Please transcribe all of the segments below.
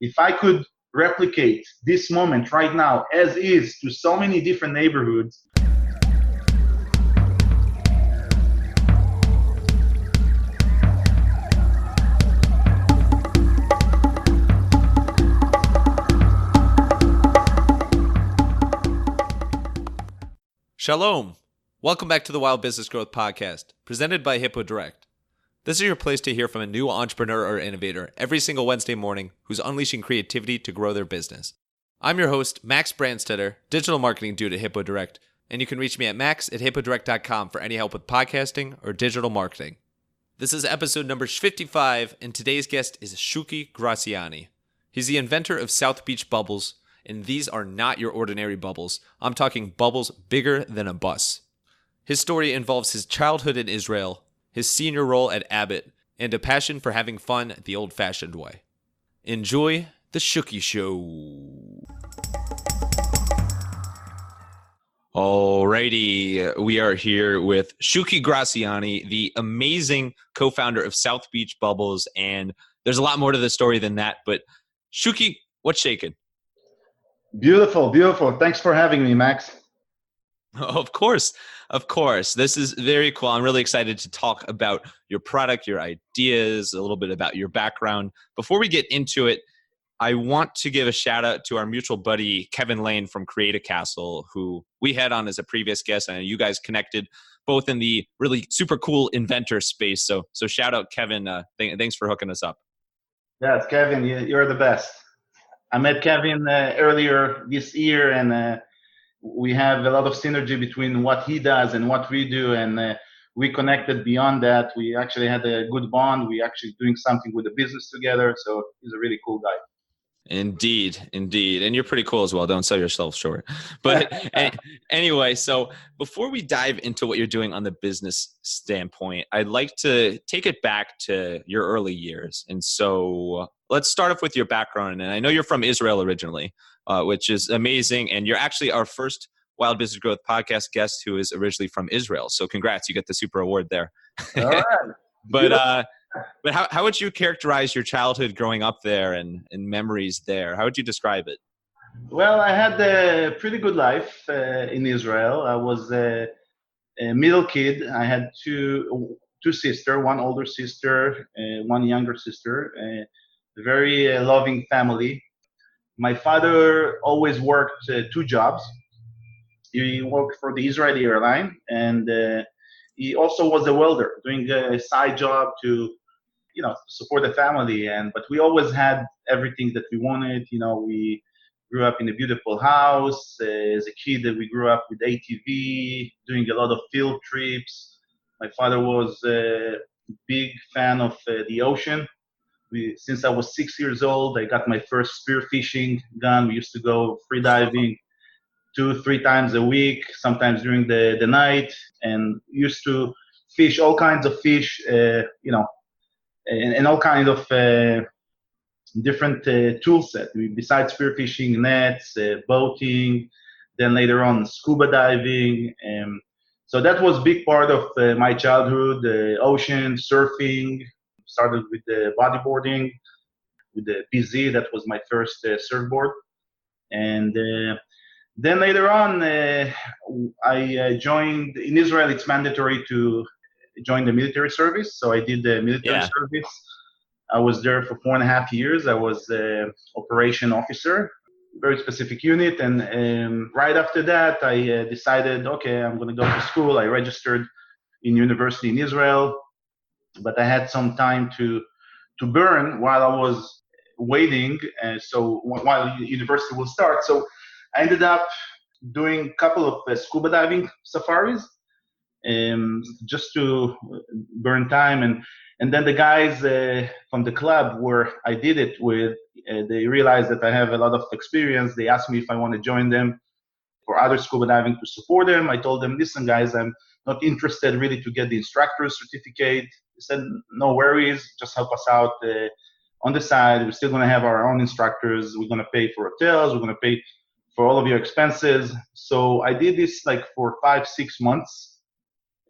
If I could replicate this moment right now as is to so many different neighborhoods. Shalom. Welcome back to the Wild Business Growth Podcast, presented by Hippo Direct. This is your place to hear from a new entrepreneur or innovator every single Wednesday morning who's unleashing creativity to grow their business. I'm your host, Max Brandstetter, digital marketing dude at Hippo Direct, and you can reach me at max@hippodirect.com for any help with podcasting or digital marketing. This is episode number 55, and today's guest is Shooki Grasiani. He's the inventor of South Beach bubbles, and these are not your ordinary bubbles. I'm talking bubbles bigger than a bus. His story involves his childhood in Israel, his senior role at Abbott, and a passion for having fun the old-fashioned way. Enjoy the Shooki Show. Alrighty, we are here with Shooki Grasiani, the amazing co-founder of South Beach Bubbles, and there's a lot more to the story than that, but Shooki, what's shaking? Beautiful, beautiful. Thanks for having me, Max. Of course. This is very cool. I'm really excited to talk about your product, your ideas, a little bit about your background. Before we get into it, I want to give a shout out to our mutual buddy, Kevin Lane from Create a Castle, who we had on as a previous guest. I know you guys connected both in the really super cool inventor space. So shout out, Kevin. Thanks for hooking us up. Yes, Kevin, you're the best. I met Kevin earlier this year, and we have a lot of synergy between what he does and what we do, and we connected beyond that. We actually had a good bond. We actually doing something with the business together, so he's a really cool guy. Indeed. And you're pretty cool as well. Don't sell yourself short. But anyway, so before we dive into what you're doing on the business standpoint, I'd like to take it back to your early years. And so let's start off with your background. And I know you're from Israel originally, which is amazing. And you're actually our first Wild Business Growth Podcast guest who is originally from Israel. So congrats, you get the super award there. All right. But how would you characterize your childhood growing up there and memories there? How would you describe it? Well, I had a pretty good life in Israel. I was a middle kid. I had two sisters, one older sister, one younger sister. A very loving family. My father always worked two jobs. He worked for the Israeli airline, and he also was a welder, doing a side job to support the family. But we always had everything that we wanted. We grew up in a beautiful house. As a kid, we grew up with ATV, doing a lot of field trips. My father was a big fan of the ocean. Since I was 6 years old, I got my first spearfishing gun. We used to go free diving 2-3 times a week, sometimes during the night, and used to fish all kinds of fish, and all kinds of different tool set. Besides spearfishing, nets, boating, then later on scuba diving. So that was a big part of my childhood, ocean, surfing. Started with the bodyboarding, with the PZ. That was my first surfboard. And then later on, I joined, in Israel, it's mandatory to join the military service. So I did the military service. I was there for 4.5 years. I was operation officer, very specific unit. And right after that, I decided, okay, I'm going to go to school. I registered in university in Israel, but I had some time to burn while I was waiting. So while university will start. So I ended up doing a couple of scuba diving safaris, just to burn time. And then the guys from the club where I did it with, they realized that I have a lot of experience. They asked me if I want to join them for other scuba diving to support them. I told them, listen, guys, I'm not interested really to get the instructor's certificate. They said, no worries, just help us out on the side. We're still going to have our own instructors. We're going to pay for hotels. We're going to pay for all of your expenses. So I did this like for 5-6 months,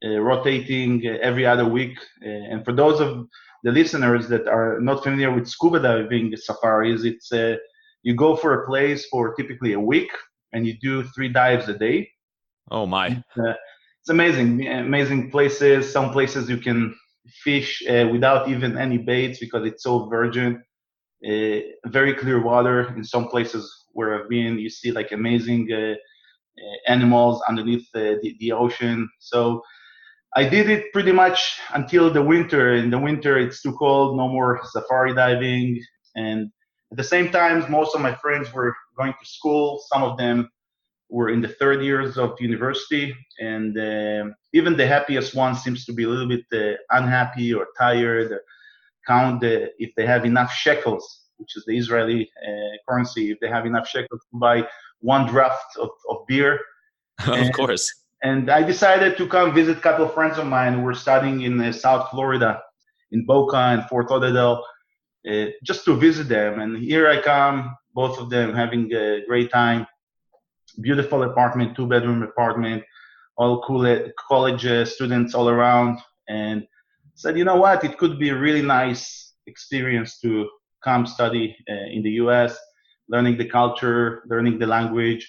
rotating every other week. And for those of the listeners that are not familiar with scuba diving safaris, it's you go for a place for typically a week and you do 3 dives a day. Oh my. It's amazing, amazing places. Some places you can fish without even any baits because it's so virgin. Very clear water. In some places where I've been, you see like amazing animals underneath the ocean. So I did it pretty much until the winter. In the winter, it's too cold. No more safari diving. And at the same time, most of my friends were going to school. Some of them were in the third years of university, and even the happiest one seems to be a little bit unhappy or tired. Count if they have enough shekels, which is the Israeli currency, if they have enough shekels to buy one draft of beer. Of And, course. and I decided to come visit a couple of friends of mine who were studying in South Florida, in Boca and Fort Lauderdale, just to visit them. And here I come, both of them having a great time. Beautiful apartment, 2 bedroom apartment, all cool college students all around, and said, you know what, it could be a really nice experience to come study in the US, learning the culture, learning the language.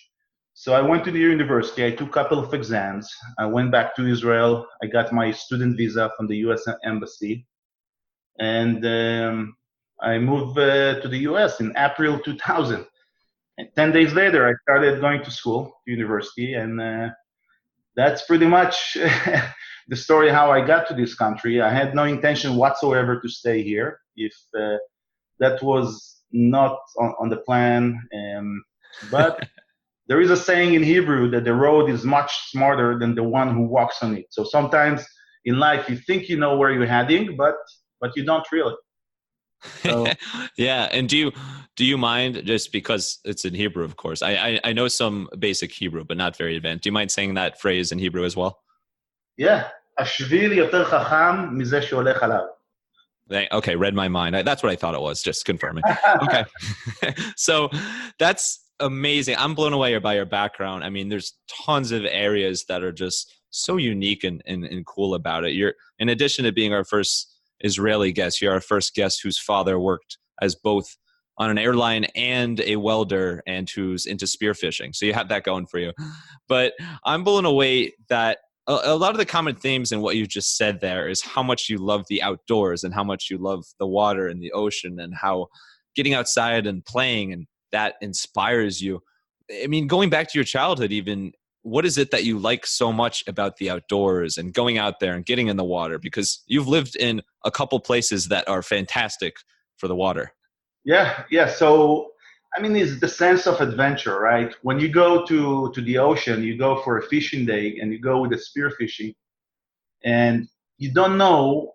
So I went to the university, I took a couple of exams, I went back to Israel, I got my student visa from the US Embassy, and I moved to the US in April 2000. And 10 days later, I started going to school, to university, and that's pretty much the story how I got to this country. I had no intention whatsoever to stay here. If that was not on the plan, but there is a saying in Hebrew that the road is much smarter than the one who walks on it. So sometimes in life you think you know where you're heading, but you don't really. So yeah. And do you mind, just because it's in Hebrew, of course, I know some basic Hebrew, but not very advanced. Do you mind saying that phrase in Hebrew as well? yeah, השביל יותר חכם מזה שהולך עליו. Okay, read my mind. That's what I thought it was, just confirming. Okay. So that's amazing. I'm blown away by your background. I mean, there's tons of areas that are just so unique and cool about it. You're, in addition to being our first Israeli guest, you're our first guest whose father worked as both on an airline and a welder, and who's into spearfishing. So you have that going for you. But I'm blown away that a lot of the common themes in what you just said there is how much you love the outdoors and how much you love the water and the ocean, and how getting outside and playing, and that inspires you. I mean, going back to your childhood even, what is it that you like so much about the outdoors and going out there and getting in the water? Because you've lived in a couple places that are fantastic for the water. Yeah. So, I mean, it's the sense of adventure, right? When you go to the ocean, you go for a fishing day and you go with a spear fishing, and you don't know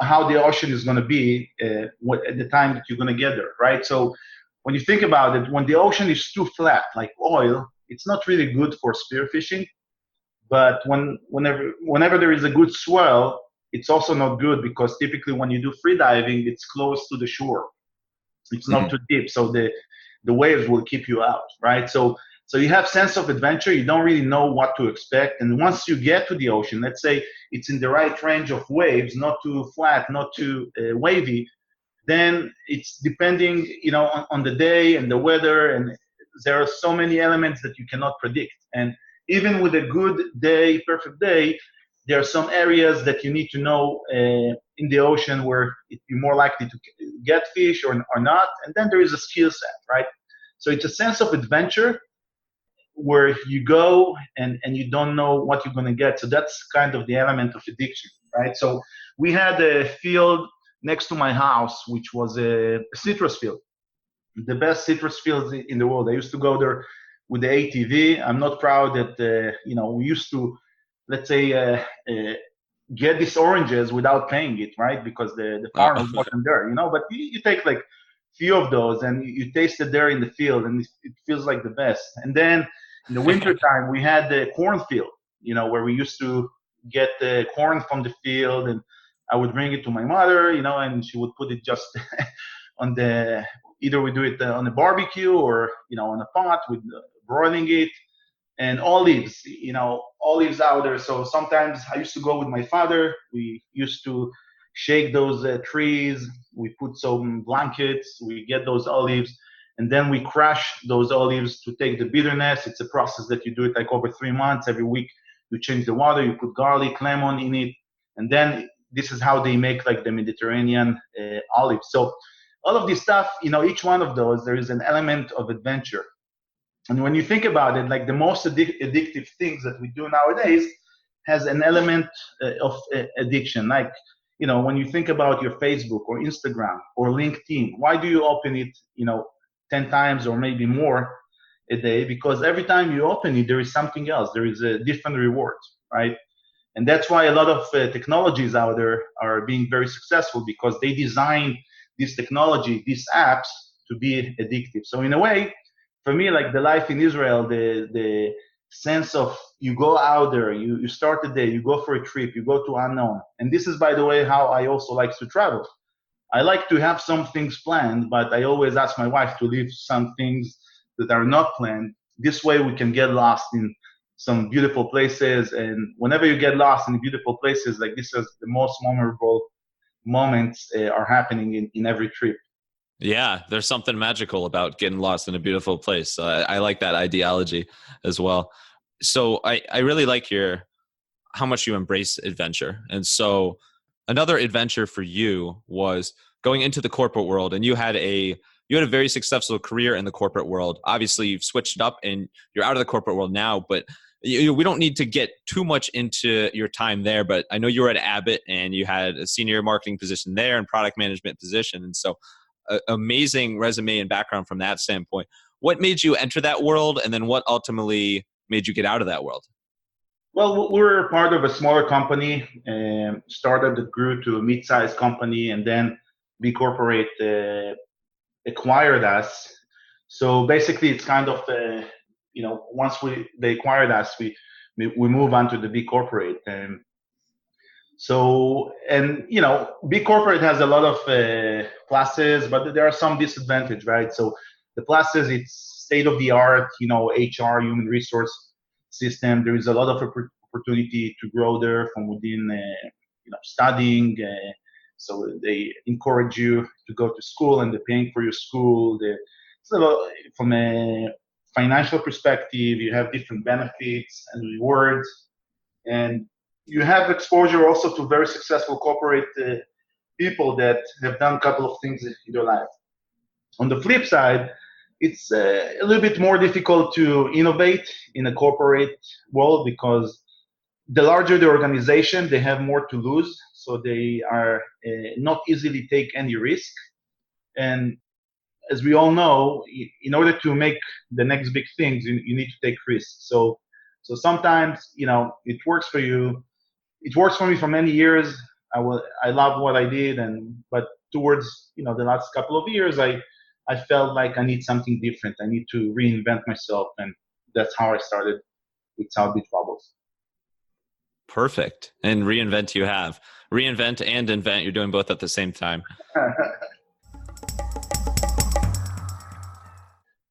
how the ocean is going to be at the time that you're going to get there, right? So, when you think about it, when the ocean is too flat, like oil, it's not really good for spear fishing. But whenever there is a good swell, it's also not good, because typically when you do free diving, it's close to the shore. It's not too deep, so the waves will keep you out, right? So you have sense of adventure. You don't really know what to expect, and once you get to the ocean, let's say it's in the right range of waves, not too flat, not too wavy, then it's depending, on the day and the weather, and there are so many elements that you cannot predict. And even with a good day, perfect day, there are some areas that you need to know in the ocean where you're more likely to get fish or not. And then there is a skill set, right? So it's a sense of adventure where you go and you don't know what you're going to get. So that's kind of the element of addiction, right? So we had a field next to my house, which was a citrus field, the best citrus fields in the world. I used to go there with the ATV. I'm not proud that, we used to, let's say, get these oranges without paying it, right? Because the farmer wasn't there, but you take like few of those and you taste it there in the field, and it feels like the best. And then in the winter time, we had the cornfield, where we used to get the corn from the field, and I would bring it to my mother, and she would put it just on either we do it on a barbecue or, on a pot with broiling it. And olives out there. So sometimes I used to go with my father. We used to shake those trees, we put some blankets, we get those olives, and then we crush those olives to take the bitterness. It's a process that you do it like over 3 months. Every week you change the water, you put garlic, lemon in it, and then this is how they make like the Mediterranean olive. So all of this stuff, each one of those, there is an element of adventure. And when you think about it, like the most addictive things that we do nowadays has an element of addiction. Like, when you think about your Facebook or Instagram or LinkedIn, why do you open it, 10 times or maybe more a day? Because every time you open it, there is something else. There is a different reward, right? And that's why a lot of technologies out there are being very successful, because they design this technology, these apps, to be addictive. So in a way, for me, like the life in Israel, the sense of you go out there, you start the day, you go for a trip, you go to unknown. And this is, by the way, how I also like to travel. I like to have some things planned, but I always ask my wife to leave some things that are not planned. This way we can get lost in some beautiful places. And whenever you get lost in beautiful places, like this is the most memorable moments are happening in every trip. Yeah, there's something magical about getting lost in a beautiful place. I like that ideology as well. So I really like how much you embrace adventure. And so another adventure for you was going into the corporate world, and you had a very successful career in the corporate world. Obviously, you've switched it up and you're out of the corporate world now, but we don't need to get too much into your time there. But I know you were at Abbott and you had a senior marketing position there and product management position. And so amazing resume and background from that standpoint. What made you enter that world, and then what ultimately made you get out of that world? Well, we were part of a smaller company, started that grew to a mid-sized company, and then B Corporate acquired us. So basically, it's kind of once they acquired us, we move on to the B Corporate. B Corporate has a lot of pluses, but there are some disadvantages, right? So the pluses, it's state of the art, HR, human resource system. There is a lot of opportunity to grow there from within, studying. So they encourage you to go to school, and they're paying for your school. So from a financial perspective, you have different benefits and rewards, and you have exposure also to very successful corporate people that have done a couple of things in their life. On the flip side, it's a little bit more difficult to innovate in a corporate world, because the larger the organization, they have more to lose. So they are not easily take any risk. And as we all know, in order to make the next big things, you need to take risks. So sometimes, it works for you. It works for me for many years. I love what I did, but towards the last couple of years, I felt like I need something different. I need to reinvent myself, and that's how I started with South Beach Bubbles. Perfect. And reinvent you have. Reinvent and invent. You're doing both at the same time.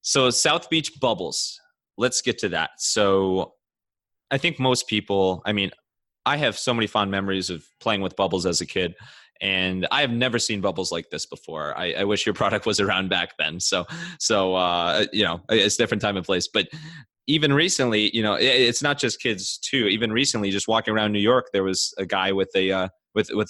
So South Beach Bubbles, let's get to that. So I think most people, I have so many fond memories of playing with bubbles as a kid, and I have never seen bubbles like this before. I wish your product was around back then. So it's a different time and place. But even recently, it's not just kids too. Even recently, just walking around New York, there was a guy with a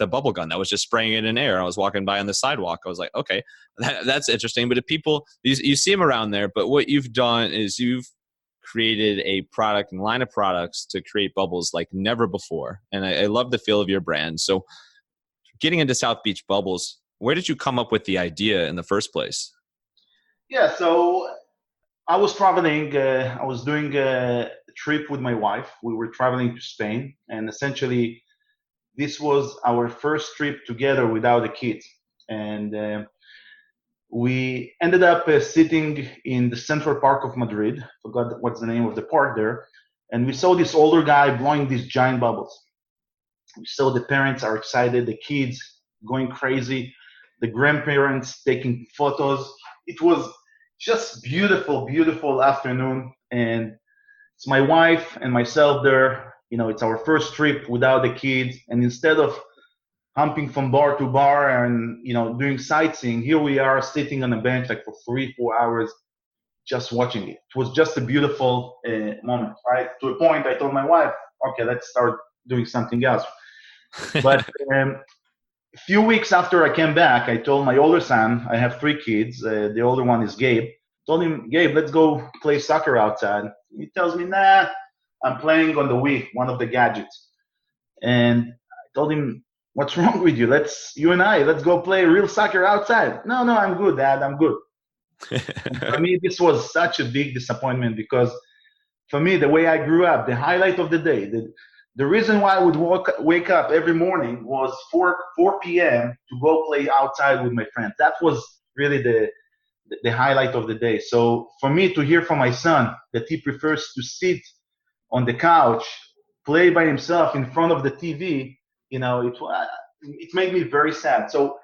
bubble gun that was just spraying it in air. I was walking by on the sidewalk. I was like, okay, that's interesting. But if people, you see them around there, but what you've done is you've created a product and line of products to create bubbles like never before. And I love the feel of your brand. So getting into South Beach Bubbles, where did you come up with the idea in the first place? Yeah, so I was traveling. I was doing a trip with my wife. We were traveling to Spain, and essentially, this was our first trip together without a kid. And we ended up sitting in the Central Park of Madrid. Forgot what's the name of the park there. And we saw this older guy blowing these giant bubbles. We saw the parents are excited, the kids going crazy, the grandparents taking photos. It was just beautiful, beautiful afternoon. And it's my wife and myself there. It's our first trip without the kids. And instead of humping from bar to bar and, doing sightseeing. Here we are sitting on a bench like for 3-4 hours just watching it. It was just a beautiful moment, right? To a point, I told my wife, okay, let's start doing something else. But a few weeks after I came back, I told my older son, I have 3 kids. The older one is Gabe. Told him, Gabe, let's go play soccer outside. He tells me, nah, I'm playing on the Wii, one of the gadgets. And I told him, what's wrong with you? Let's go play real soccer outside. No, I'm good, Dad, I'm good. For me, this was such a big disappointment because for me, the way I grew up, the highlight of the day, the reason why I would wake up every morning was 4 p.m. to go play outside with my friends. That was really the highlight of the day. So for me to hear from my son that he prefers to sit on the couch, play by himself in front of the TV, it made me very sad. So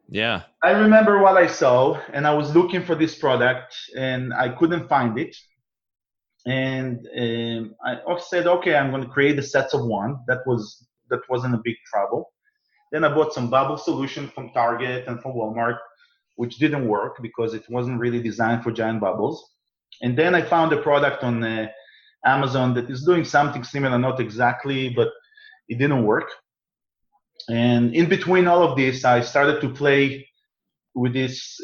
yeah, I remember what I saw, and I was looking for this product, and I couldn't find it. And I said, okay, I'm going to create the sets of one. That wasn't a big trouble. Then I bought some bubble solution from Target and from Walmart, which didn't work because it wasn't really designed for giant bubbles. And then I found a product on Amazon that is doing something similar, not exactly, but it didn't work. And in between all of this, I started to play with these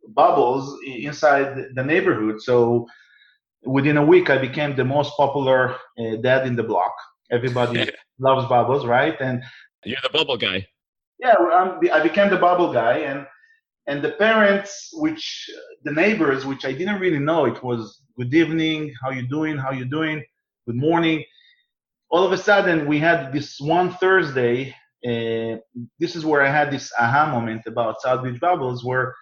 bubbles inside the neighborhood. So within a week, I became the most popular dad in the block. Everybody loves bubbles, right? And you're the bubble guy. Yeah, I became the bubble guy, and the parents, the neighbors, which I didn't really know, it was good evening, how you doing, good morning. All of a sudden, we had this one Thursday. This is where I had this aha moment about South Beach Bubbles, where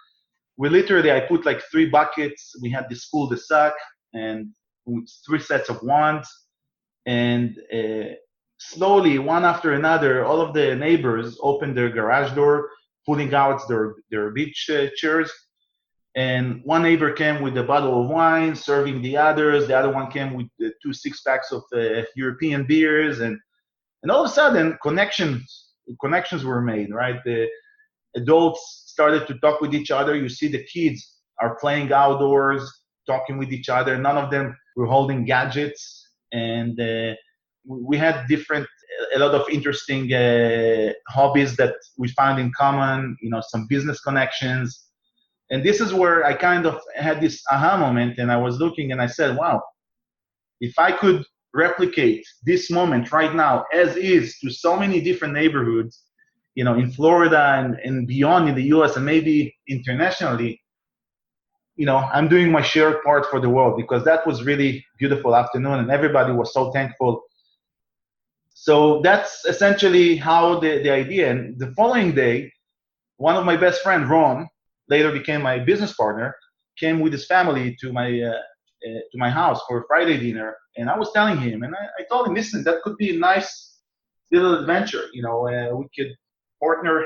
I put like 3 buckets. We had this School de Sac and with 3 sets of wands, and slowly, one after another, all of the neighbors opened their garage door, pulling out their beach chairs. And one neighbor came with a bottle of wine, serving the others. The other one came with 2 6-packs of European beers, and all of a sudden, connections were made. Right, the adults started to talk with each other. You see, the kids are playing outdoors, talking with each other. None of them were holding gadgets, and we had a lot of interesting hobbies that we found in common. Some business connections. And this is where I kind of had this aha moment, and I was looking and I said, wow, if I could replicate this moment right now as is to so many different neighborhoods, in Florida and beyond in the US and maybe internationally, I'm doing my shared part for the world, because that was really beautiful afternoon and everybody was so thankful. So that's essentially how the idea. And the following day, one of my best friends, Ron, later became my business partner, came with his family to my house for a Friday dinner. And I was telling him, and I told him, listen, that could be a nice little adventure. We could partner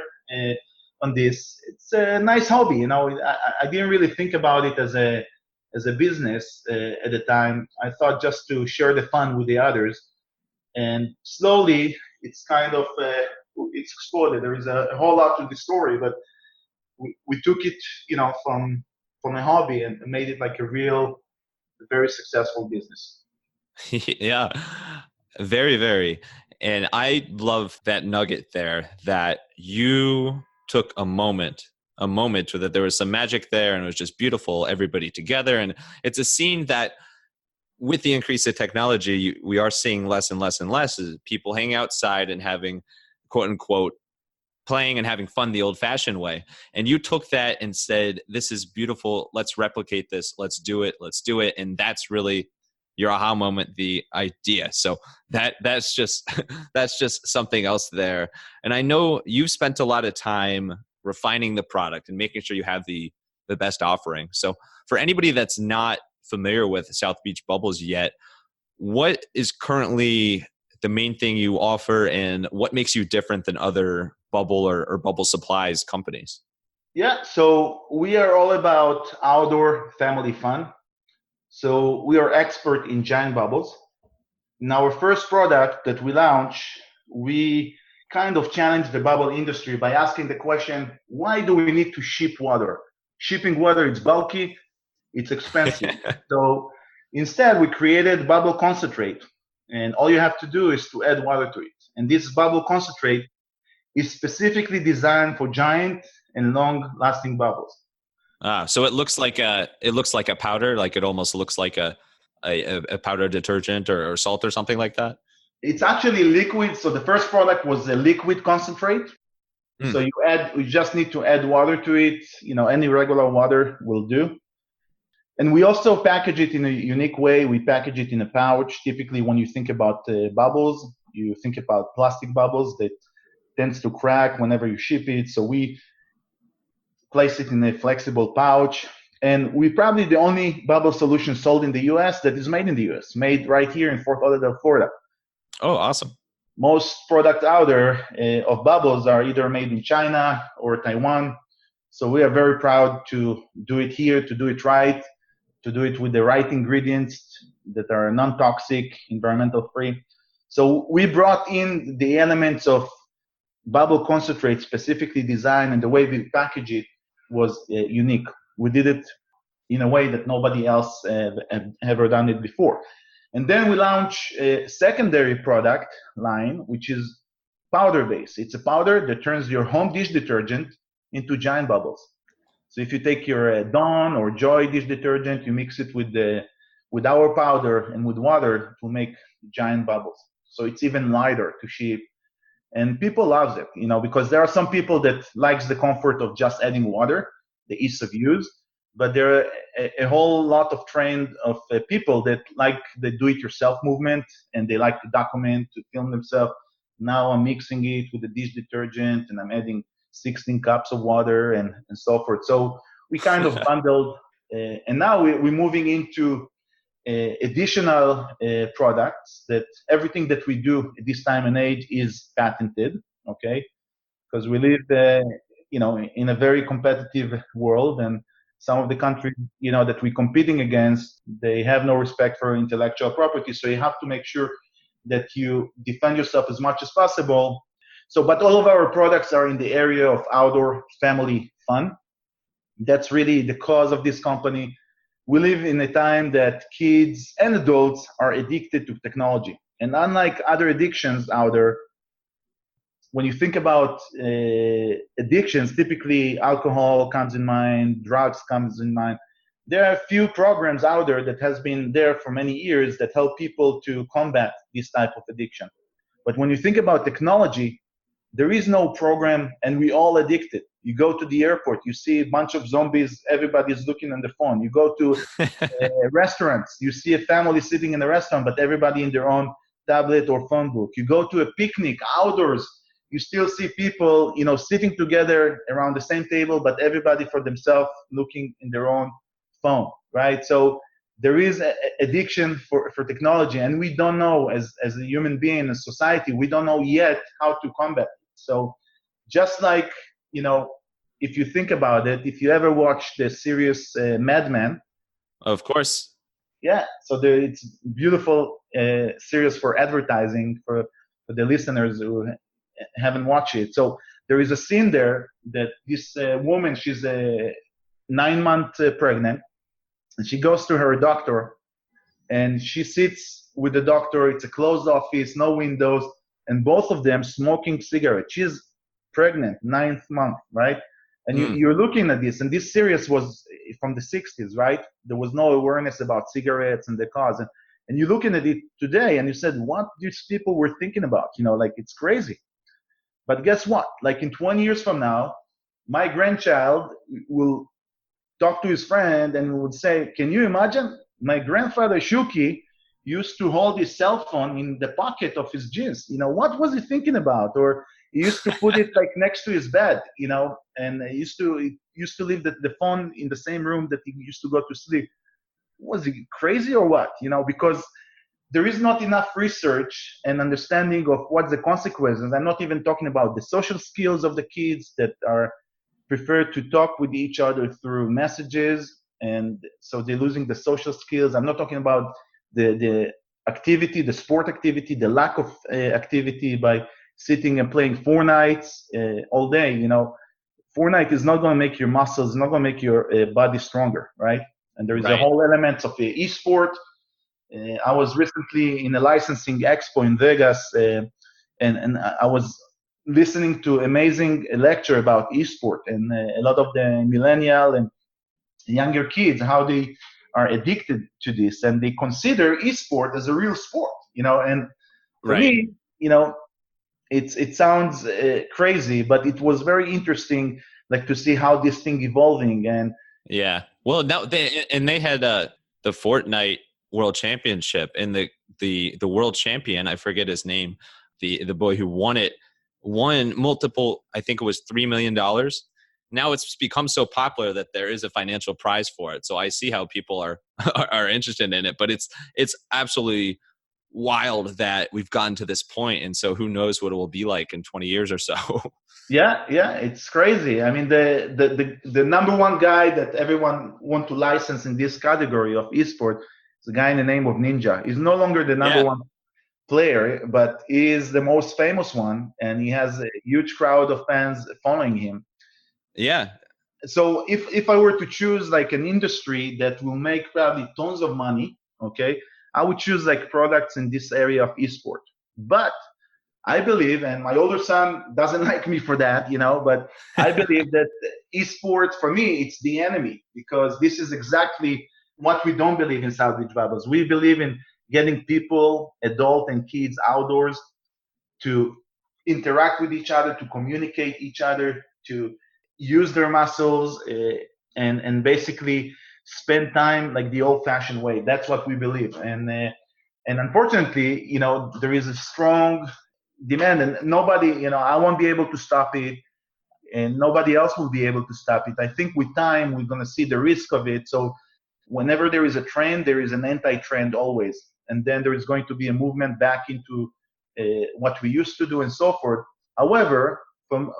on this. It's a nice hobby. I didn't really think about it as a business at the time. I thought just to share the fun with the others. And slowly, it's kind of it's exploded. There is a whole lot to the story, but we took it, from a hobby and made it like a very successful business. Yeah, very, very. And I love that nugget there, that you took a moment so that there was some magic there and it was just beautiful, everybody together. And it's a scene that, with the increase of technology, we are seeing less and less and less, is people hanging outside and having, quote unquote, playing and having fun the old-fashioned way. And you took that and said, this is beautiful, let's replicate this, let's do it. And that's really your aha moment, the idea. So that's just that's just something else there. And I know you've spent a lot of time refining the product and making sure you have the best offering. So for anybody that's not familiar with South Beach Bubbles yet, what is currently the main thing you offer, and what makes you different than other bubble or bubble supplies companies? Yeah, so we are all about outdoor family fun. So we are expert in giant bubbles. In our first product that we launched, we kind of challenged the bubble industry by asking the question, why do we need to ship water? Shipping water, it's bulky, it's expensive. So instead, we created bubble concentrate. And all you have to do is to add water to it. And this bubble concentrate is specifically designed for giant and long-lasting bubbles. So it looks like a powder, like it almost looks like a powder detergent or salt or something like that. It's actually liquid. So the first product was a liquid concentrate. So you just need to add water to it. Any regular water will do. And we also package it in a unique way. We package it in a pouch. Typically, when you think about bubbles, you think about plastic bubbles that tends to crack whenever you ship it. So we place it in a flexible pouch. And we're probably the only bubble solution sold in the US that is made in the US, made right here in Fort Lauderdale, Florida. Oh, awesome. Most products out there of bubbles are either made in China or Taiwan. So we are very proud to do it here, to do it right, to do it with the right ingredients that are non-toxic, environmental free. So we brought in the elements of bubble concentrate specifically designed, and the way we package it was unique. We did it in a way that nobody else had ever done it before. And then we launched a secondary product line, which is powder based. It's a powder that turns your home dish detergent into giant bubbles. So if you take your Dawn or Joy dish detergent, you mix it with our powder and with water, it will make giant bubbles. So it's even lighter to ship. And people love it, because there are some people that likes the comfort of just adding water, the ease of use. But there are a whole lot of trend of people that like the do-it-yourself movement, and they like to document, to film themselves. Now I'm mixing it with the dish detergent, and I'm adding 16 cups of water and so forth. So we kind of bundled, and now we're moving into additional products that everything that we do at this time and age is patented, okay? Because we live, in a very competitive world, and some of the countries, that we're competing against, they have no respect for intellectual property. So you have to make sure that you defend yourself as much as possible. So, but all of our products are in the area of outdoor family fun. That's really the cause of this company. We live in a time that kids and adults are addicted to technology. And unlike other addictions out there, when you think about addictions, typically alcohol comes in mind, drugs comes in mind. There are a few programs out there that has been there for many years that help people to combat this type of addiction. But when you think about technology, there is no program, and we all addicted. You go to the airport, you see a bunch of zombies, everybody's looking on the phone. You go to restaurants, you see a family sitting in a restaurant, but everybody in their own tablet or phone book. You go to a picnic outdoors, you still see people, sitting together around the same table, but everybody for themselves looking in their own phone, right? So there is addiction for technology, and we don't know, as a human being, as society, we don't know yet how to combat it. So just like, if you think about it, if you ever watched the series Mad Men. Of course. Yeah, so it's beautiful series for advertising for the listeners who haven't watched it. So there is a scene there that this woman, she's 9 months pregnant, and she goes to her doctor, and she sits with the doctor. It's a closed office, no windows, and both of them smoking cigarettes. She's pregnant, 9th month, right? And you're looking at this, and this series was from the 60s, right? There was no awareness about cigarettes and the cause. And you're looking at it today, and you said, what these people were thinking about? It's crazy. But guess what? Like in 20 years from now, my grandchild will talk to his friend and would say, can you imagine? My grandfather, Shooki, used to hold his cell phone in the pocket of his jeans. What was he thinking about? Or he used to put it like next to his bed, and he used to leave the phone in the same room that he used to go to sleep. Was he crazy or what? Because there is not enough research and understanding of what's the consequences. I'm not even talking about the social skills of the kids that are prefer to talk with each other through messages, and so they're losing the social skills. I'm not talking about the activity, the sport activity, the lack of activity by sitting and playing Fortnite all day. Fortnite is not going to make your muscles, not going to make your body stronger, right? And there is a Right. whole element of the esport. I was recently in a licensing expo in Vegas, and I was listening to amazing lecture about esport and a lot of the millennial and younger kids, how they are addicted to this, and they consider esport as a real sport. And for Right. me, it sounds crazy, but it was very interesting, like to see how this thing evolving. And Yeah. Well, now they had the Fortnite World Championship, and the world champion, I forget his name, the boy who won it, won multiple, I think it was $3 million. Now it's become so popular that there is a financial prize for it. So I see how people are are interested in it, but it's absolutely wild that we've gotten to this point, and so who knows what it will be like in 20 years or so. yeah, it's crazy. I mean, the number one guy that everyone want to license in this category of esport is a guy in the name of Ninja. He's no longer the number Yeah. one player, but he is the most famous one, and he has a huge crowd of fans following him. Yeah. So if I were to choose like an industry that will make probably tons of money, okay, I would choose like products in this area of esport. But I believe, and my older son doesn't like me for that, but I believe that esport, for me, it's the enemy, because this is exactly what we don't believe in South Beach Bubbles. We believe in getting people, adult and kids, outdoors to interact with each other, to communicate each other, to use their muscles, and basically spend time like the old-fashioned way. That's what we believe. And unfortunately, there is a strong demand, and nobody, I won't be able to stop it, and nobody else will be able to stop it. I think with time we're going to see the risk of it. So whenever there is a trend, there is an anti-trend always, and then there is going to be a movement back into what we used to do and so forth. However,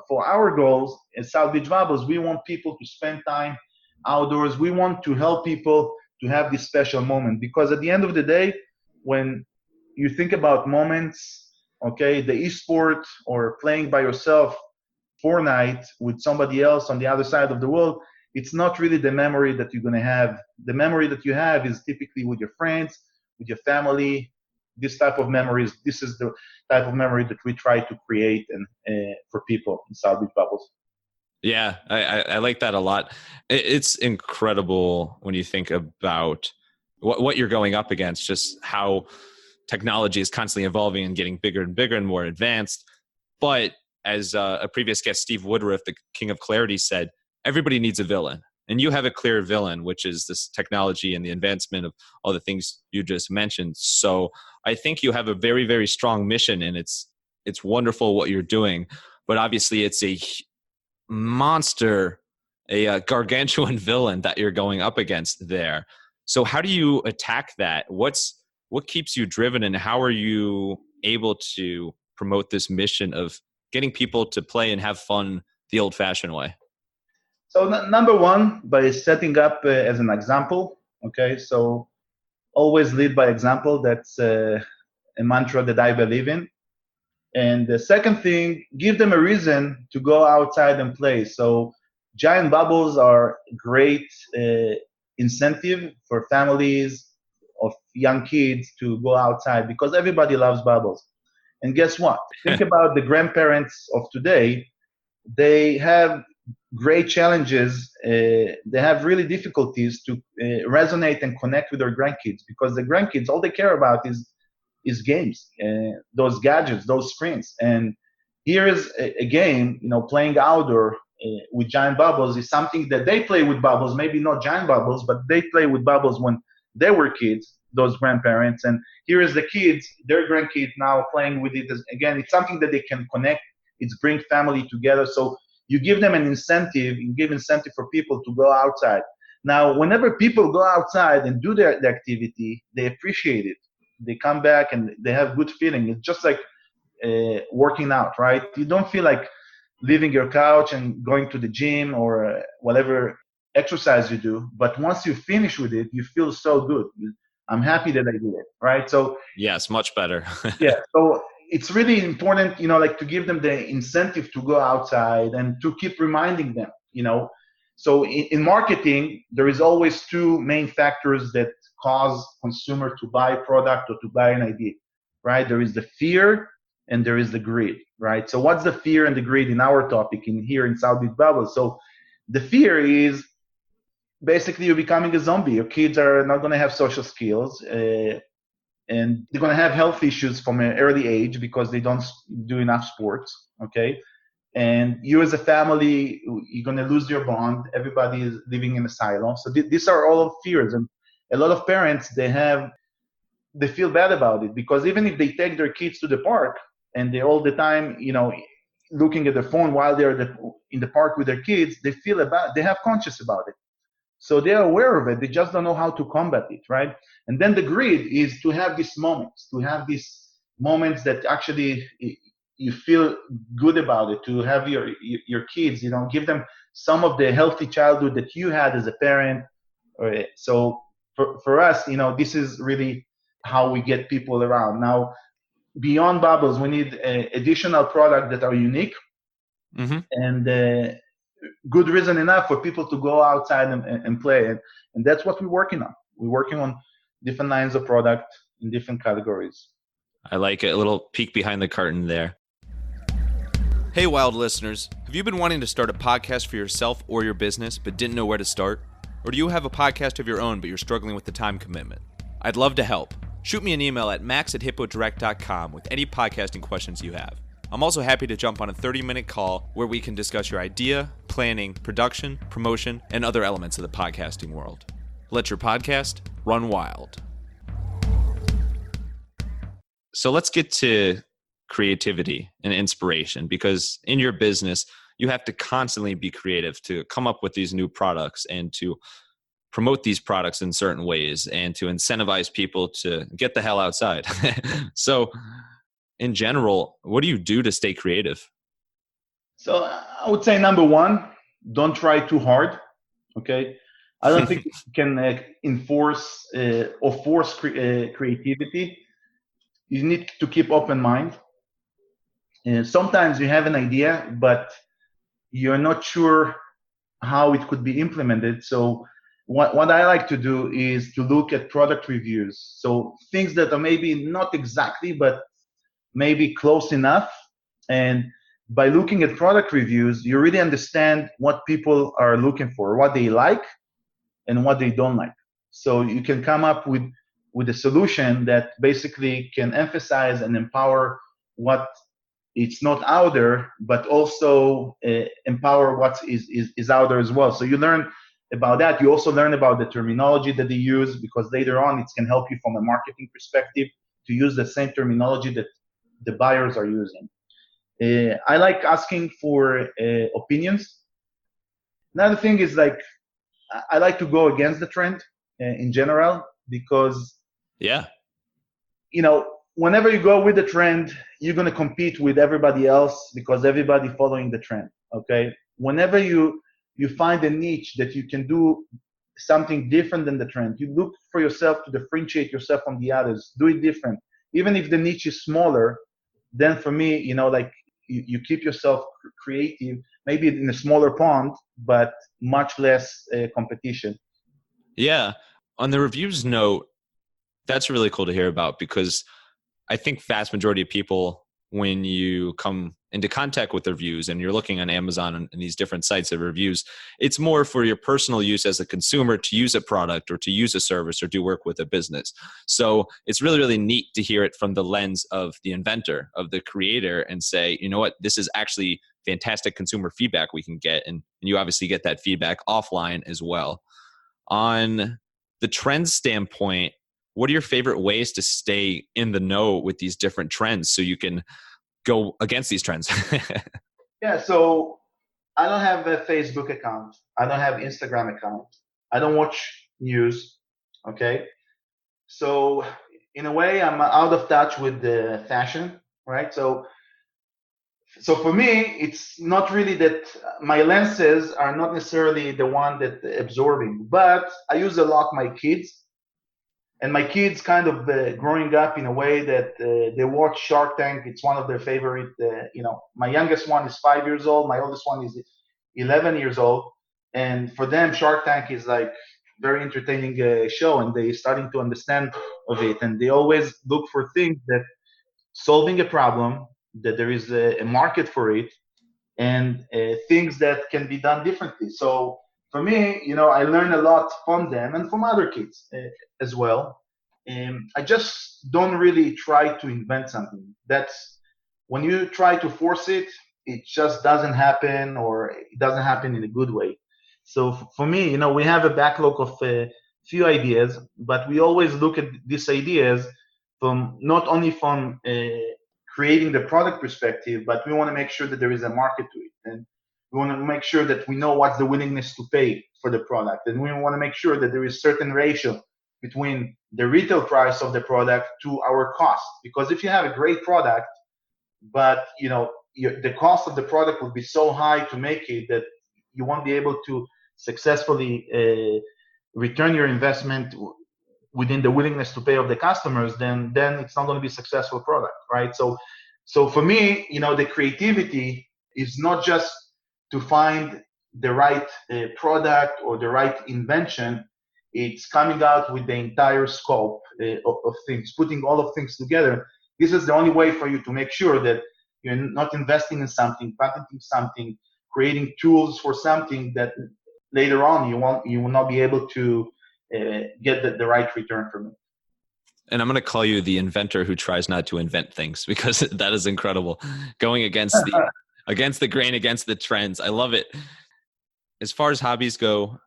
for our goals in South Beach Bubbles, we want people to spend time outdoors. We want to help people to have this special moment, because at the end of the day, when you think about moments, okay, the esport or playing by yourself Fortnite with somebody else on the other side of the world, it's not really the memory that you're going to have. The memory that you have is typically with your friends, with your family. This type of memories, this is the type of memory that we try to create and for people in South Beach Bubbles. Yeah, I like that a lot. It's incredible when you think about what you're going up against, just how technology is constantly evolving and getting bigger and bigger and more advanced. But as a previous guest, Steve Woodruff, the King of Clarity, said, everybody needs a villain. And you have a clear villain, which is this technology and the advancement of all the things you just mentioned. So I think you have a very, very strong mission, and it's wonderful what you're doing. But obviously it's a monster, a gargantuan villain that you're going up against there. So how do you attack that? What keeps you driven, and how are you able to promote this mission of getting people to play and have fun the old-fashioned way? So number one, by setting up as an example. Okay, so always lead by example. That's a mantra that I believe in. And the second thing, give them a reason to go outside and play. So giant bubbles are great incentive for families of young kids to go outside, because everybody loves bubbles. And guess what? Think about the grandparents of today. They have great challenges. They have really difficulties to resonate and connect with their grandkids, because the grandkids, all they care about is games, those gadgets, those screens. And here is a game, playing outdoor with giant bubbles is something that they play with bubbles, maybe not giant bubbles, but they play with bubbles when they were kids, those grandparents. And here is the kids, their grandkids now playing with it. Again, it's something that they can connect. It's bring family together. So you give them an incentive, you give incentive for people to go outside. Now, whenever people go outside and do the activity, they appreciate it. They come back and they have good feeling. It's just like working out, right? You don't feel like leaving your couch and going to the gym or whatever exercise you do. But once you finish with it, you feel so good. I'm happy that I did it, right? So yes, much better. yeah. So it's really important, like to give them the incentive to go outside and to keep reminding them. So in marketing, there is always two main factors that cause consumer to buy a product or to buy an idea, right? There is the fear and there is the greed, right? So what's the fear and the greed in our topic in here in South Beach Bubble? So the fear is basically you're becoming a zombie. Your kids are not going to have social skills. And they're going to have health issues from an early age because they don't do enough sports, okay? And you as a family, you're going to lose your bond. Everybody is living in a silo. So these are all of fears. And a lot of parents, they feel bad about it because even if they take their kids to the park and they're all the time, looking at their phone while they're in the park with their kids, they have conscience about it. So they're aware of it. They just don't know how to combat it, right? And then the greed is to have these moments, that actually you feel good about it, to have your kids, give them some of the healthy childhood that you had as a parent. So for us, this is really how we get people around. Now, beyond bubbles, we need additional products that are unique and good reason enough for people to go outside and play. And that's what we're working on. We're working on different lines of product in different categories. I like it. A little peek behind the curtain there. Hey, Wild listeners. Have you been wanting to start a podcast for yourself or your business, but didn't know where to start? Or do you have a podcast of your own, but you're struggling with the time commitment? I'd love to help. Shoot me an email at max@hippodirect.com with any podcasting questions you have. I'm also happy to jump on a 30-minute call where we can discuss your idea, planning, production, promotion, and other elements of the podcasting world. Let your podcast run wild. So let's get to creativity and inspiration, because in your business, you have to constantly be creative to come up with these new products and to promote these products in certain ways and to incentivize people to get the hell outside. So in general, what do you do to stay creative? So I would say number one, don't try too hard. Okay. I don't think you can enforce or force creativity. You need to keep open mind. Sometimes you have an idea, but you're not sure how it could be implemented. So what I like to do is to look at product reviews. So things that are maybe not exactly, but maybe close enough. And by looking at product reviews, you really understand what people are looking for, what they like and what they don't like. So you can come up with a solution that basically can emphasize and empower what it's not out there, but also empower what is out there as well. So you learn about that. You also learn about the terminology that they use, because later on it can help you from a marketing perspective to use the same terminology that the buyers are using. I like asking for opinions. Another thing is I like to go against the trend in general, because whenever you go with the trend, you're going to compete with everybody else because everybody following the trend. Okay. Whenever you find a niche that you can do something different than the trend, you look for yourself to differentiate yourself from the others, do it different. Even if the niche is smaller, then for me, you keep yourself creative, maybe in a smaller pond, but much less competition. Yeah. On the reviews note, that's really cool to hear about, because I think vast majority of people, when you come into contact with reviews and you're looking on Amazon and these different sites of reviews, it's more for your personal use as a consumer to use a product or to use a service or do work with a business. So it's really, really neat to hear it from the lens of the inventor, of the creator, and say, you know what, this is actually fantastic consumer feedback we can get. And you obviously get that feedback offline as well. On the trend standpoint, what are your favorite ways to stay in the know with these different trends so you can go against these trends? Yeah, so I don't have a Facebook account. I don't have Instagram account. I don't watch news. Okay. So in a way, I'm out of touch with the fashion, right? So for me, it's not really that my lenses are not necessarily the one that absorbing, but I use a lot my kids. And my kids kind of growing up in a way that they watch Shark Tank. It's one of their favorite. My youngest one is 5 years old. My oldest one is 11 years old. And for them, Shark Tank is like very entertaining show, and they starting to understand of it. And they always look for things that solving a problem, that there is a market for it, and things that can be done differently. So for me, I learn a lot from them and from other kids as well. I just don't really try to invent something. That's when you try to force it, it just doesn't happen, or it doesn't happen in a good way. So for me, we have a backlog of a few ideas, but we always look at these ideas from not only from creating the product perspective, but we want to make sure that there is a market to it. And we want to make sure that we know what's the willingness to pay for the product. And we want to make sure that there is certain ratio between the retail price of the product to our cost. Because if you have a great product, but the cost of the product will be so high to make it that you won't be able to successfully return your investment within the willingness to pay of the customers, then it's not going to be a successful product, right? So for me, the creativity is not just to find the right product or the right invention. It's coming out with the entire scope of things, putting all of things together. This is the only way for you to make sure that you're not investing in something, patenting something, creating tools for something that later on you will not be able to get the right return from it. And I'm going to call you the inventor who tries not to invent things, because that is incredible. Going against the grain, against the trends. I love it. As far as hobbies go,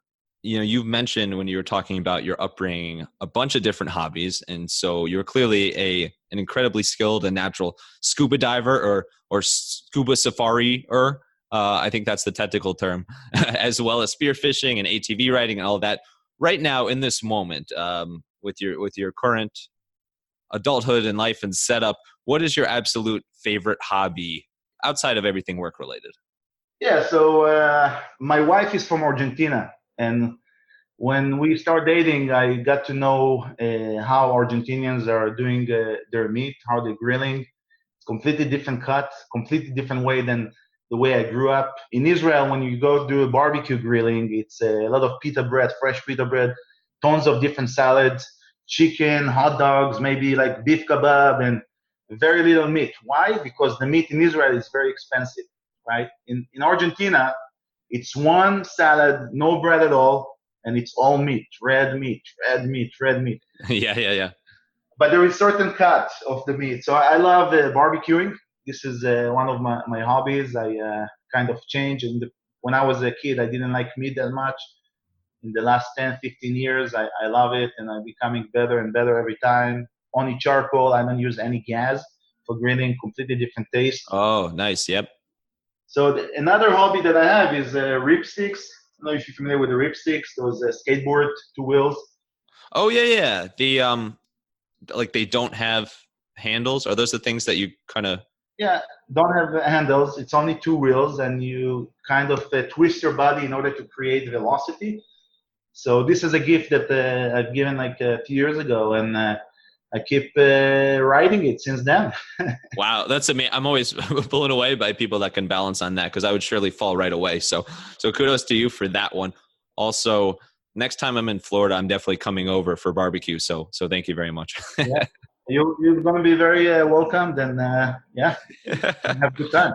you've mentioned when you were talking about your upbringing, a bunch of different hobbies. And so you're clearly an incredibly skilled and natural scuba diver or scuba safari-er. I think that's the technical term, as well as spearfishing and ATV riding and all of that. Right now, in this moment, with your current adulthood and life and setup, what is your absolute favorite hobby outside of everything work related? Yeah, so my wife is from Argentina, and when we start dating, I got to know how Argentinians are doing their meat, how they're grilling. It's completely different cut, completely different way than the way I grew up. In Israel, when you go do a barbecue grilling, it's a lot of pita bread, fresh pita bread, tons of different salads, chicken, hot dogs, maybe like beef kebab, and very little meat. Why? Because the meat in Israel is very expensive, right? In Argentina, it's one salad, no bread at all, and it's all meat, red meat, red meat, red meat. Yeah. But there is certain cut of the meat. So I love barbecuing. This is one of my hobbies. I kind of changed. When I was a kid, I didn't like meat that much. In the last 10, 15 years, I love it, and I'm becoming better and better every time. Only charcoal. I don't use any gas for grilling. Completely different taste. Oh, nice. Yep. So another hobby that I have is rip sticks. I don't know if you're familiar with the rip sticks. Those skateboard 2 wheels. Oh yeah. The like they don't have handles. Are those the things that you kind of? Yeah, don't have handles. It's only 2 wheels, and you kind of twist your body in order to create velocity. So this is a gift that I've given like a few years ago, and I keep riding it since then. Wow, that's amazing. I'm always blown away by people that can balance on that, because I would surely fall right away. So kudos to you for that one. Also, next time I'm in Florida, I'm definitely coming over for barbecue. So thank you very much. Yeah, you're going to be very welcomed, and yeah, have a good time.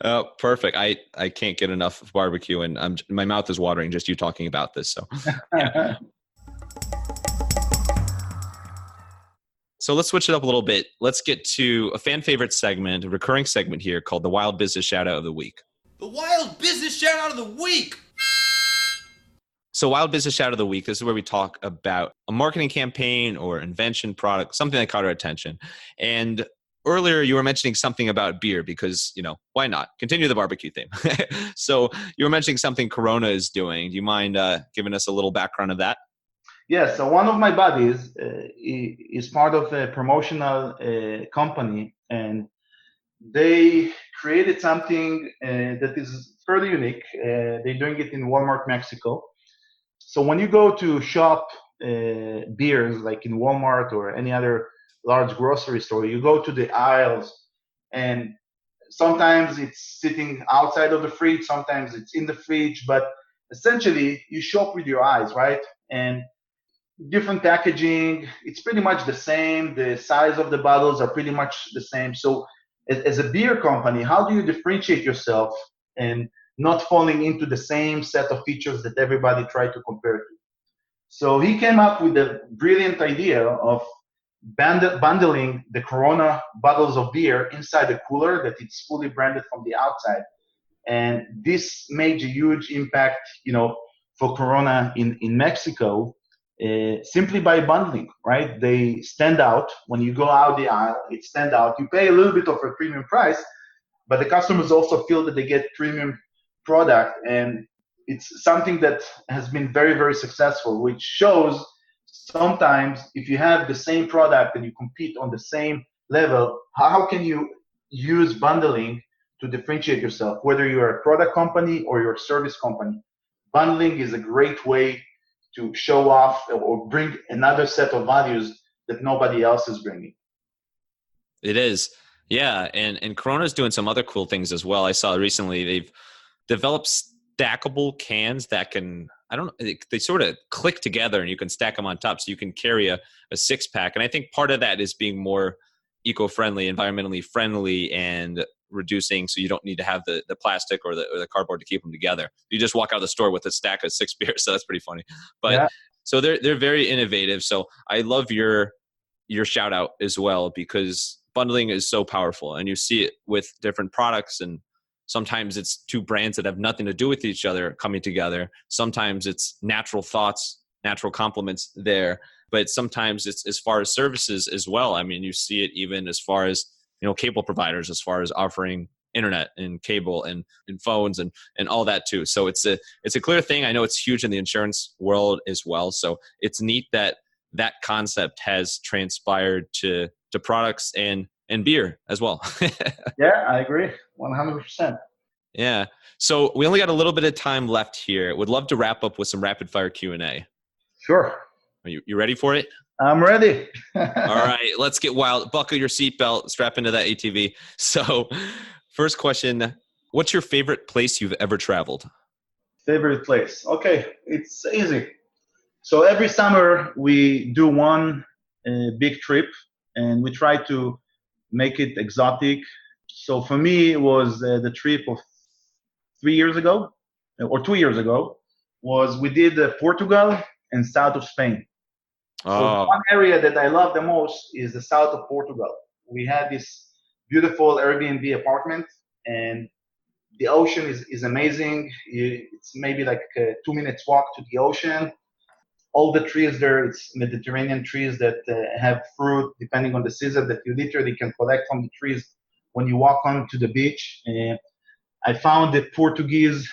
Oh, perfect. I can't get enough of barbecue, and my mouth is watering just you talking about this. So yeah. So let's switch it up a little bit. Let's get to a fan favorite segment, a recurring segment here called the Wild Business Shout Out of the Week. The Wild Business Shout Out of the Week. So Wild Business Shout of the Week, this is where we talk about a marketing campaign or invention, product, something that caught our attention. And earlier you were mentioning something about beer because, why not? Continue the barbecue theme. So you were mentioning something Corona is doing. Do you mind giving us a little background of that? Yeah, so one of my buddies is part of a promotional company, and they created something that is fairly unique. They're doing it in Walmart, Mexico. So when you go to shop beers, like in Walmart or any other large grocery store, you go to the aisles, and sometimes it's sitting outside of the fridge, sometimes it's in the fridge, but essentially you shop with your eyes, right? And different packaging, it's pretty much the same. The size of the bottles are pretty much the same. So as a beer company, how do you differentiate yourself and not falling into the same set of features that everybody tried to compare to? So he came up with a brilliant idea of bundling the Corona bottles of beer inside a cooler that it's fully branded from the outside. And this made a huge impact, for Corona in Mexico, simply by bundling, right? They stand out when you go out the aisle. It stand out. You pay a little bit of a premium price, but the customers also feel that they get premium product, and it's something that has been very, very successful, which shows sometimes if you have the same product and you compete on the same level, how can you use bundling to differentiate yourself, whether you're a product company or you're a service company? Bundling is a great way to show off or bring another set of values that nobody else is bringing. It is. Yeah. And Corona's doing some other cool things as well. I saw recently they've developed stackable cans that can, I don't know, they sort of click together and you can stack them on top so you can carry a 6-pack. And I think part of that is being more eco-friendly, environmentally friendly, and reducing, so you don't need to have the plastic or the cardboard to keep them together. You just walk out of the store with a stack of 6 beers. So that's pretty funny. But yeah. So they're very innovative. So I love your shout out as well, because bundling is so powerful, and you see it with different products, and sometimes it's two brands that have nothing to do with each other coming together. Sometimes it's natural thoughts, natural complements there, but sometimes it's as far as services as well. I mean, you see it even as far as, cable providers, as far as offering internet and cable and phones and all that too. So it's a clear thing. I know it's huge in the insurance world as well. So it's neat that concept has transpired to products and beer as well. Yeah, I agree. 100%. Yeah. So we only got a little bit of time left here. Would love to wrap up with some rapid fire Q&A. Sure. Are you ready for it? I'm ready. All right, let's get wild. Buckle your seatbelt, strap into that ATV. So first question, what's your favorite place you've ever traveled? Favorite place? Okay, it's easy. So every summer we do one big trip, and we try to make it exotic. So for me, it was the trip of 3 years ago, or 2 years ago, was we did Portugal and south of Spain. So the one area that I love the most is the south of Portugal. We had this beautiful Airbnb apartment, and the ocean is amazing. It's maybe like a 2 minutes walk to the ocean. All the trees there, it's Mediterranean trees that have fruit depending on the season that you literally can collect from the trees when you walk onto the beach. I found the Portuguese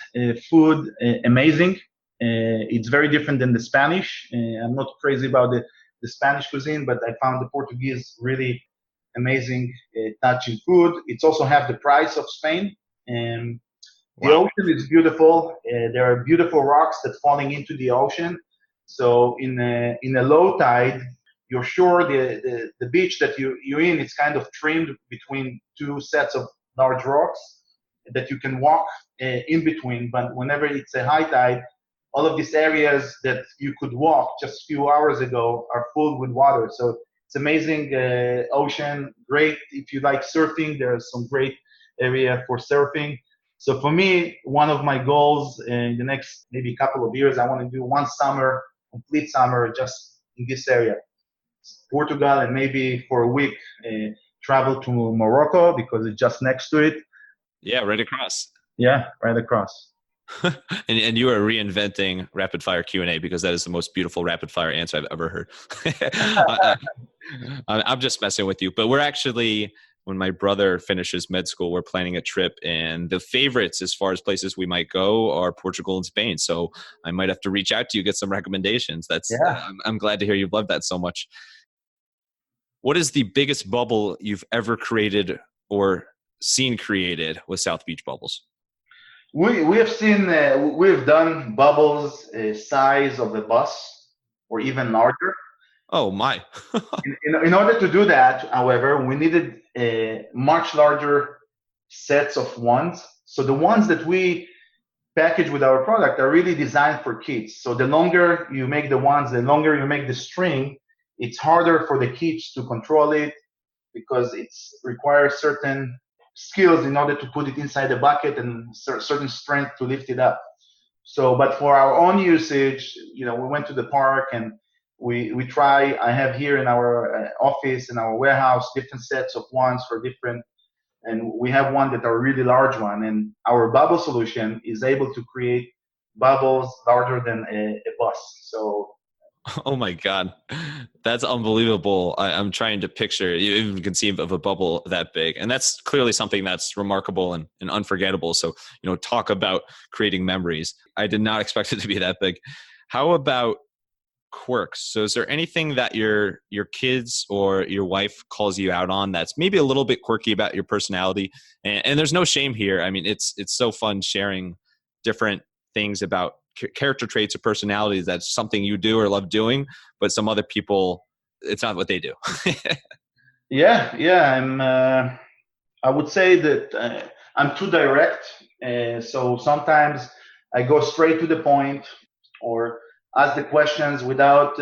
food amazing. It's very different than the Spanish. I'm not crazy about the Spanish cuisine, but I found the Portuguese really amazing touching food. It's also half the price of Spain. The ocean is beautiful. There are beautiful rocks that falling into the ocean. So in a low tide, you're sure the beach that you're in, it's kind of trimmed between two sets of large rocks that you can walk in between. But whenever it's a high tide, all of these areas that you could walk just a few hours ago are full with water. So it's amazing ocean. Great if you like surfing. There's some great area for surfing. So for me, one of my goals in the next maybe couple of years, I want to do one summer, complete summer, just in this area, Portugal, and maybe for a week travel to Morocco because it's just next to it. Yeah, right across. Yeah, right across. and you are reinventing rapid fire Q&A, because that is the most beautiful rapid fire answer I've ever heard. I'm just messing with you, but we're actually, when my brother finishes med school, we're planning a trip, and the favorites as far as places we might go are Portugal and Spain. So I might have to reach out to you, get some recommendations. I'm glad to hear you've loved that so much. What is the biggest bubble you've ever created or seen created with South Beach Bubbles? We have seen, we've done bubbles size of a bus. or even larger. Oh my. In order to do that, however, we needed much larger sets of wands. So the ones that we package with our product are really designed for kids. So the longer you make the wands, the longer you make the string, it's harder for the kids to control it because it requires certain skills in order to put it inside the bucket and certain strength to lift it up. So, but for our own usage, we went to the park and we try. I have here in our office in our warehouse different sets of wands for different, and we have one that are really large one. And our bubble solution is able to create bubbles larger than a bus. So Oh my God. That's unbelievable. I'm trying to picture, you even conceive of a bubble that big. And that's clearly something that's remarkable and unforgettable. So, talk about creating memories. I did not expect it to be that big. How about quirks? So is there anything that your kids or your wife calls you out on that's maybe a little bit quirky about your personality? And there's no shame here. I mean, it's so fun sharing different things about character traits or personalities. That's something you do or love doing, but some other people, it's not what they do. yeah, I would say that I'm too direct. So sometimes I go straight to the point or ask the questions without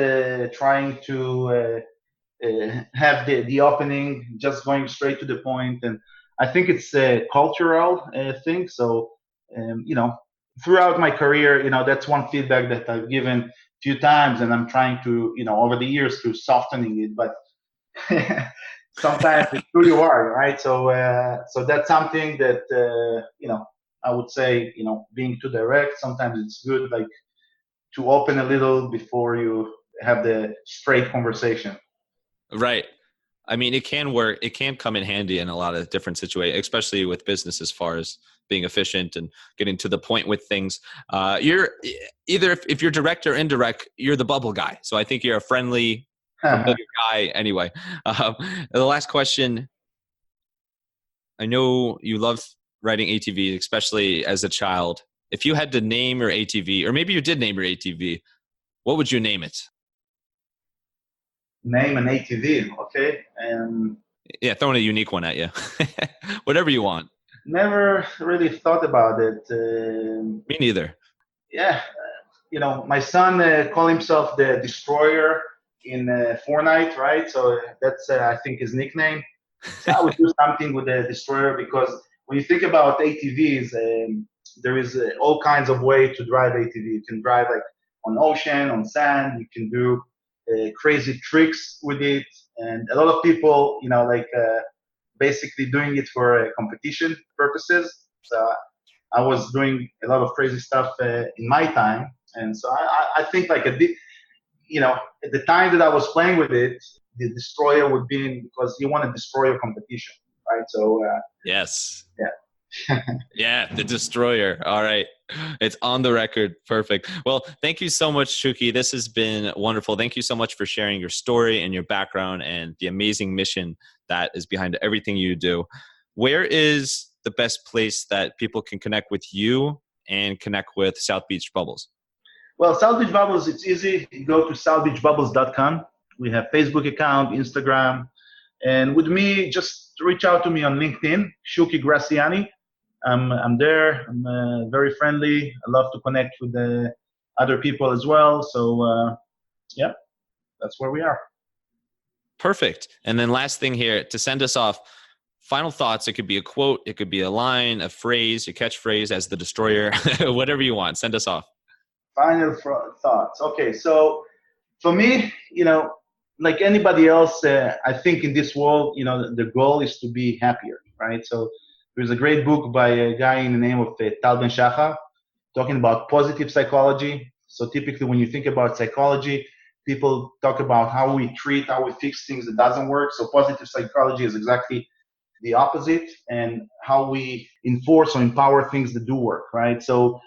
trying to have the opening, just going straight to the point. And I think it's a cultural thing. So, throughout my career, that's one feedback that I've given a few times, and I'm trying to, over the years to softening it. But sometimes it's really hard, right? So that's something that I would say, being too direct. Sometimes it's good, like to open a little before you have the straight conversation. Right. I mean, it can work. It can come in handy in a lot of different situations, especially with business, as far as being efficient and getting to the point with things. You're either, if you're direct or indirect, you're the bubble guy. So I think you're a friendly, familiar guy anyway. The last question. I know you love riding ATV, especially as a child. If you had to name your ATV, or maybe you did name your ATV, what would you name it? Name an ATV, okay? Yeah, throwing a unique one at you. Whatever you want. Never really thought about it. Me neither. Yeah, my son called himself the Destroyer in Fortnite, right? So that's, I think, his nickname. So I would do something with the Destroyer because when you think about ATVs, there is all kinds of way to drive ATV. You can drive like on ocean, on sand. You can do crazy tricks with it, and a lot of people, basically doing it for competition purposes. So I was doing a lot of crazy stuff in my time, and so I think like at the time that I was playing with it, the Destroyer would be in because you want to destroy your competition, right? So yes, yeah. Yeah, the Destroyer. All right. It's on the record. Perfect. Well, thank you so much, Shooki. This has been wonderful. Thank you so much for sharing your story and your background and the amazing mission that is behind everything you do. Where is the best place that people can connect with you and connect with South Beach Bubbles? Well, South Beach Bubbles, it's easy. You go to southbeachbubbles.com. We have Facebook account, Instagram, and with me, just reach out to me on LinkedIn, Shooki Grasiani. I'm there. I'm very friendly. I love to connect with the other people as well. So, yeah, that's where we are. Perfect. And then last thing here, to send us off, final thoughts. It could be a quote. It could be a line, a phrase, a catchphrase as the Destroyer, whatever you want. Send us off. Final thoughts. Okay, so for me, like anybody else, I think in this world, the goal is to be happier, right? So there's a great book by a guy in the name of Tal Ben Shahar talking about positive psychology. So typically when you think about psychology, people talk about how we treat, how we fix things that doesn't work. So positive psychology is exactly the opposite, and how we enforce or empower things that do work, right? So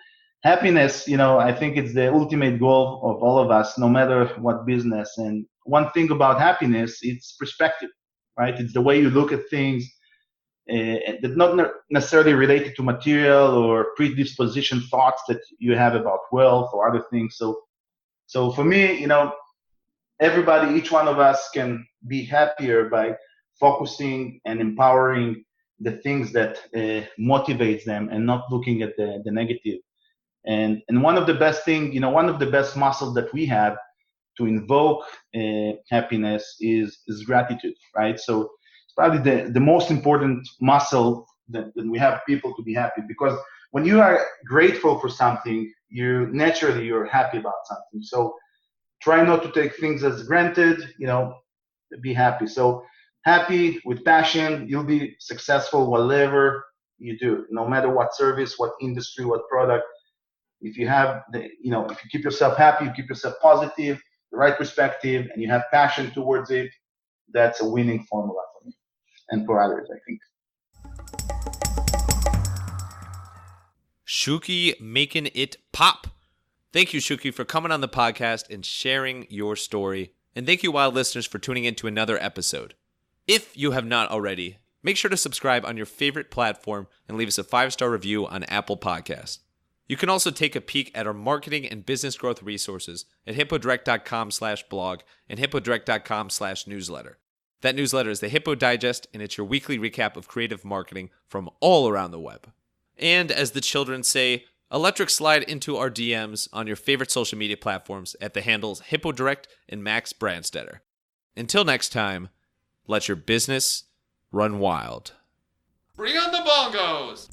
happiness, I think it's the ultimate goal of all of us, no matter what business. And one thing about happiness, it's perspective, right? It's the way you look at things that not necessarily related to material or predisposition thoughts that you have about wealth or other things. So for me, everybody, each one of us can be happier by focusing and empowering the things that motivates them and not looking at the negative. And one of the best thing, one of the best muscles that we have to invoke happiness is gratitude, right? So it's probably the most important muscle that we have people to be happy, because when you are grateful for something, you're happy about something. So try not to take things as granted, be happy. So happy with passion, you'll be successful whatever you do, no matter what service, what industry, what product. If you have if you keep yourself happy, you keep yourself positive, the right perspective, and you have passion towards it, that's a winning formula for me and for others, I think. Shooki making it pop. Thank you, Shooki, for coming on the podcast and sharing your story. And thank you, Wild listeners, for tuning in to another episode. If you have not already, make sure to subscribe on your favorite platform and leave us a 5-star review on Apple Podcasts. You can also take a peek at our marketing and business growth resources at hippodirect.com/blog and hippodirect.com/newsletter. That newsletter is the Hippo Digest, and it's your weekly recap of creative marketing from all around the web. And as the children say, electric slide into our DMs on your favorite social media platforms at the handles HippoDirect and Max Brandstetter. Until next time, let your business run wild. Bring on the bongos!